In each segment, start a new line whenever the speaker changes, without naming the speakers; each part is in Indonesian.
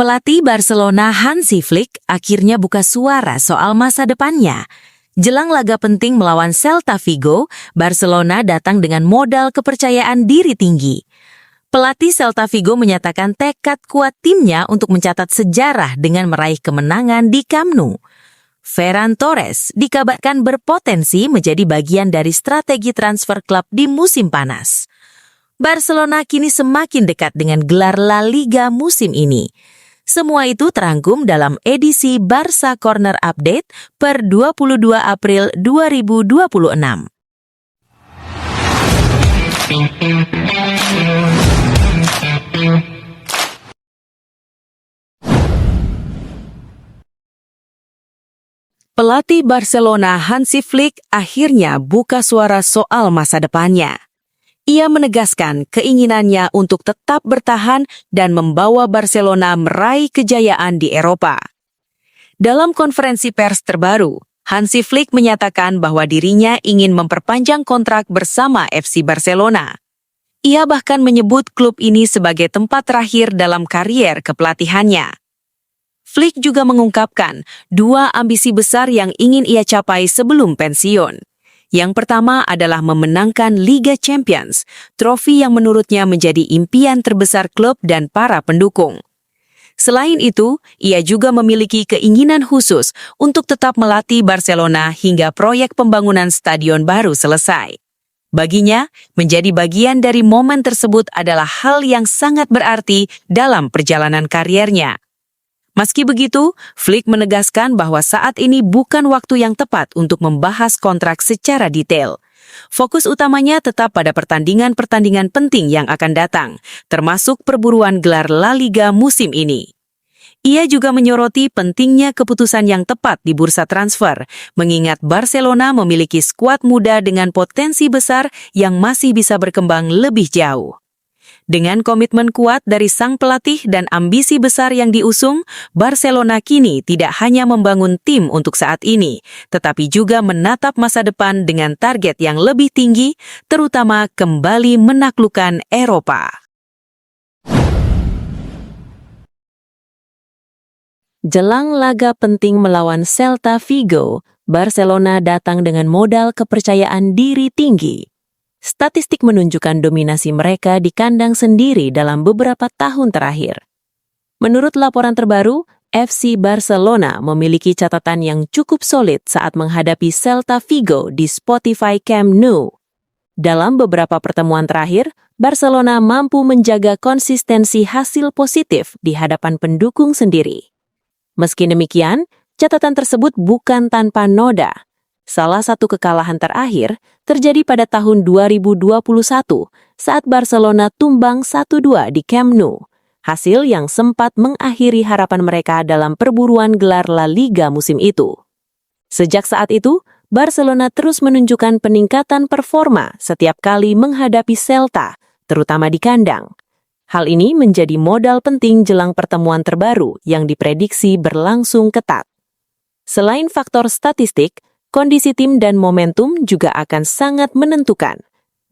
Pelatih Barcelona Hansi Flick akhirnya buka suara soal masa depannya. Jelang laga penting melawan Celta Vigo, Barcelona datang dengan modal kepercayaan diri tinggi. Pelatih Celta Vigo menyatakan tekad kuat timnya untuk mencatat sejarah dengan meraih kemenangan di Camp Nou. Ferran Torres dikabarkan berpotensi menjadi bagian dari strategi transfer klub di musim panas. Barcelona kini semakin dekat dengan gelar La Liga musim ini. Semua itu terangkum dalam edisi Barca Corner Update per 22 April 2026. Pelatih Barcelona Hansi Flick akhirnya buka suara soal masa depannya. Ia menegaskan keinginannya untuk tetap bertahan dan membawa Barcelona meraih kejayaan di Eropa. Dalam konferensi pers terbaru, Hansi Flick menyatakan bahwa dirinya ingin memperpanjang kontrak bersama FC Barcelona. Ia bahkan menyebut klub ini sebagai tempat terakhir dalam karier kepelatihannya. Flick juga mengungkapkan dua ambisi besar yang ingin ia capai sebelum pensiun. Yang pertama adalah memenangkan Liga Champions, trofi yang menurutnya menjadi impian terbesar klub dan para pendukung. Selain itu, ia juga memiliki keinginan khusus untuk tetap melatih Barcelona hingga proyek pembangunan stadion baru selesai. Baginya, menjadi bagian dari momen tersebut adalah hal yang sangat berarti dalam perjalanan kariernya. Meski begitu, Flick menegaskan bahwa saat ini bukan waktu yang tepat untuk membahas kontrak secara detail. Fokus utamanya tetap pada pertandingan-pertandingan penting yang akan datang, termasuk perburuan gelar La Liga musim ini. Ia juga menyoroti pentingnya keputusan yang tepat di bursa transfer, mengingat Barcelona memiliki skuad muda dengan potensi besar yang masih bisa berkembang lebih jauh. Dengan komitmen kuat dari sang pelatih dan ambisi besar yang diusung, Barcelona kini tidak hanya membangun tim untuk saat ini, tetapi juga menatap masa depan dengan target yang lebih tinggi, terutama kembali menaklukkan Eropa. Jelang laga penting melawan Celta Vigo, Barcelona datang dengan modal kepercayaan diri tinggi. Statistik menunjukkan dominasi mereka di kandang sendiri dalam beberapa tahun terakhir. Menurut laporan terbaru, FC Barcelona memiliki catatan yang cukup solid saat menghadapi Celta Vigo di Spotify Camp Nou. Dalam beberapa pertemuan terakhir, Barcelona mampu menjaga konsistensi hasil positif di hadapan pendukung sendiri. Meski demikian, catatan tersebut bukan tanpa noda. Salah satu kekalahan terakhir terjadi pada tahun 2021 saat Barcelona tumbang 1-2 di Camp Nou, hasil yang sempat mengakhiri harapan mereka dalam perburuan gelar La Liga musim itu. Sejak saat itu, Barcelona terus menunjukkan peningkatan performa setiap kali menghadapi Celta, terutama di kandang. Hal ini menjadi modal penting jelang pertemuan terbaru yang diprediksi berlangsung ketat. Selain faktor statistik, kondisi tim dan momentum juga akan sangat menentukan.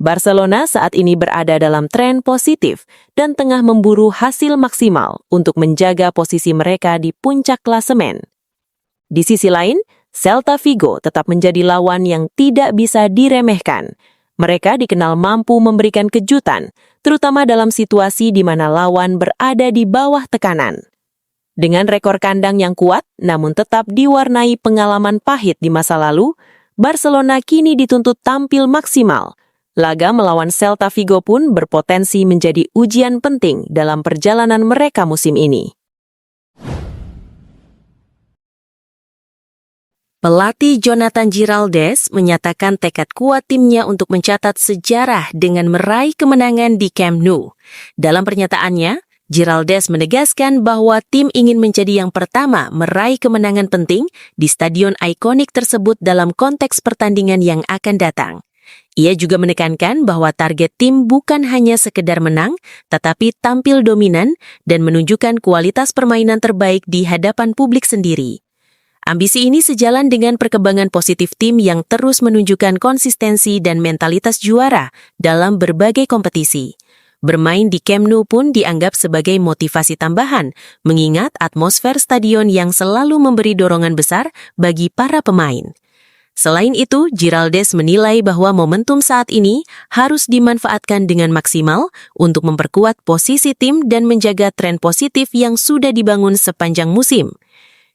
Barcelona saat ini berada dalam tren positif dan tengah memburu hasil maksimal untuk menjaga posisi mereka di puncak klasemen. Di sisi lain, Celta Vigo tetap menjadi lawan yang tidak bisa diremehkan. Mereka dikenal mampu memberikan kejutan, terutama dalam situasi di mana lawan berada di bawah tekanan. Dengan rekor kandang yang kuat, namun tetap diwarnai pengalaman pahit di masa lalu, Barcelona kini dituntut tampil maksimal. Laga melawan Celta Vigo pun berpotensi menjadi ujian penting dalam perjalanan mereka musim ini. Pelatih Jonathan Giraldez menyatakan tekad kuat timnya untuk mencatat sejarah dengan meraih kemenangan di Camp Nou. Dalam pernyataannya, Giraldez menegaskan bahwa tim ingin menjadi yang pertama meraih kemenangan penting di stadion ikonik tersebut dalam konteks pertandingan yang akan datang. Ia juga menekankan bahwa target tim bukan hanya sekedar menang, tetapi tampil dominan dan menunjukkan kualitas permainan terbaik di hadapan publik sendiri. Ambisi ini sejalan dengan perkembangan positif tim yang terus menunjukkan konsistensi dan mentalitas juara dalam berbagai kompetisi. Bermain di Camp Nou pun dianggap sebagai motivasi tambahan, mengingat atmosfer stadion yang selalu memberi dorongan besar bagi para pemain. Selain itu, Giraldes menilai bahwa momentum saat ini harus dimanfaatkan dengan maksimal untuk memperkuat posisi tim dan menjaga tren positif yang sudah dibangun sepanjang musim.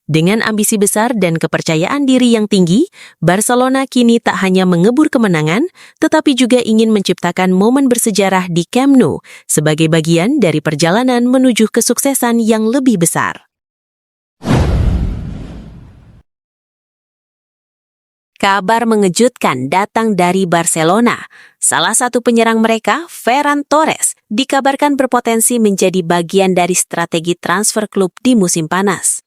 Dengan ambisi besar dan kepercayaan diri yang tinggi, Barcelona kini tak hanya mengebur kemenangan, tetapi juga ingin menciptakan momen bersejarah di Camp Nou sebagai bagian dari perjalanan menuju kesuksesan yang lebih besar. Kabar mengejutkan datang dari Barcelona. Salah satu penyerang mereka, Ferran Torres, dikabarkan berpotensi menjadi bagian dari strategi transfer klub di musim panas.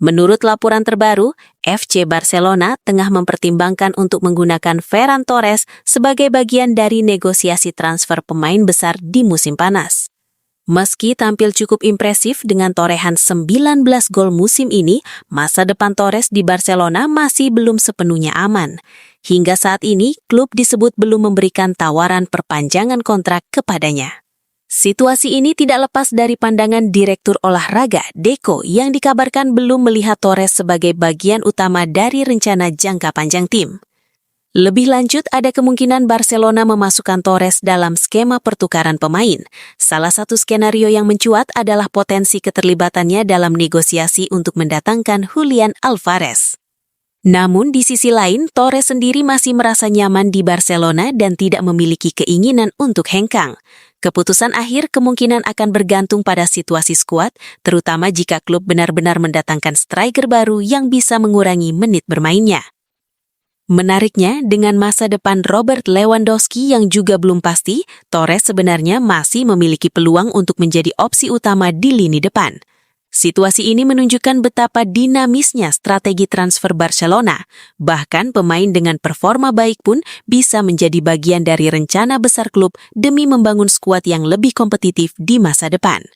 Menurut laporan terbaru, FC Barcelona tengah mempertimbangkan untuk menggunakan Ferran Torres sebagai bagian dari negosiasi transfer pemain besar di musim panas. Meski tampil cukup impresif dengan torehan 19 gol musim ini, masa depan Torres di Barcelona masih belum sepenuhnya aman. Hingga saat ini, klub disebut belum memberikan tawaran perpanjangan kontrak kepadanya. Situasi ini tidak lepas dari pandangan Direktur Olahraga, Deco, yang dikabarkan belum melihat Torres sebagai bagian utama dari rencana jangka panjang tim. Lebih lanjut, ada kemungkinan Barcelona memasukkan Torres dalam skema pertukaran pemain. Salah satu skenario yang mencuat adalah potensi keterlibatannya dalam negosiasi untuk mendatangkan Julian Alvarez. Namun di sisi lain, Torres sendiri masih merasa nyaman di Barcelona dan tidak memiliki keinginan untuk hengkang. Keputusan akhir kemungkinan akan bergantung pada situasi skuad, terutama jika klub benar-benar mendatangkan striker baru yang bisa mengurangi menit bermainnya. Menariknya, dengan masa depan Robert Lewandowski yang juga belum pasti, Torres sebenarnya masih memiliki peluang untuk menjadi opsi utama di lini depan. Situasi ini menunjukkan betapa dinamisnya strategi transfer Barcelona. Bahkan pemain dengan performa baik pun bisa menjadi bagian dari rencana besar klub demi membangun skuad yang lebih kompetitif di masa depan.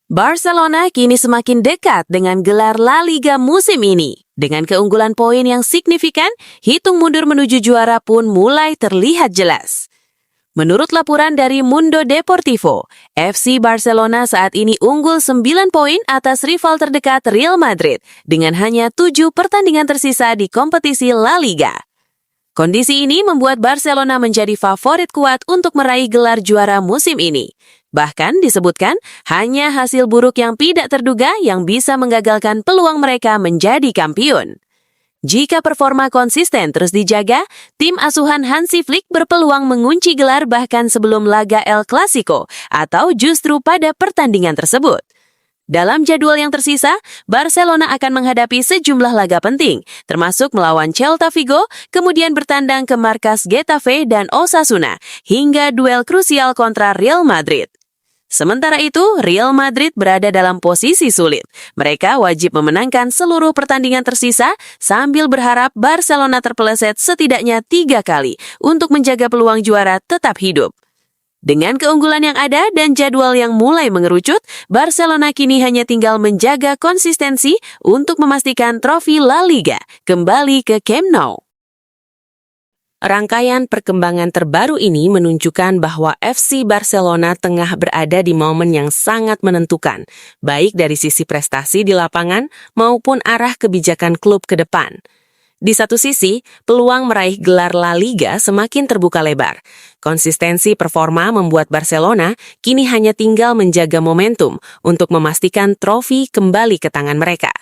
Barcelona kini semakin dekat dengan gelar La Liga musim ini. Dengan keunggulan poin yang signifikan, hitung mundur menuju juara pun mulai terlihat jelas. Menurut laporan dari Mundo Deportivo, FC Barcelona saat ini unggul 9 poin atas rival terdekat Real Madrid dengan hanya 7 pertandingan tersisa di kompetisi La Liga. Kondisi ini membuat Barcelona menjadi favorit kuat untuk meraih gelar juara musim ini. Bahkan disebutkan hanya hasil buruk yang tidak terduga yang bisa menggagalkan peluang mereka menjadi kampiun. Jika performa konsisten terus dijaga, tim asuhan Hansi Flick berpeluang mengunci gelar bahkan sebelum laga El Clasico atau justru pada pertandingan tersebut. Dalam jadwal yang tersisa, Barcelona akan menghadapi sejumlah laga penting, termasuk melawan Celta Vigo, kemudian bertandang ke markas Getafe dan Osasuna, hingga duel krusial kontra Real Madrid. Sementara itu, Real Madrid berada dalam posisi sulit. Mereka wajib memenangkan seluruh pertandingan tersisa sambil berharap Barcelona terpeleset setidaknya 3 kali untuk menjaga peluang juara tetap hidup. Dengan keunggulan yang ada dan jadwal yang mulai mengerucut, Barcelona kini hanya tinggal menjaga konsistensi untuk memastikan trofi La Liga kembali ke Camp Nou. Rangkaian perkembangan terbaru ini menunjukkan bahwa FC Barcelona tengah berada di momen yang sangat menentukan, baik dari sisi prestasi di lapangan maupun arah kebijakan klub ke depan. Di satu sisi, peluang meraih gelar La Liga semakin terbuka lebar. Konsistensi performa membuat Barcelona kini hanya tinggal menjaga momentum untuk memastikan trofi kembali ke tangan mereka.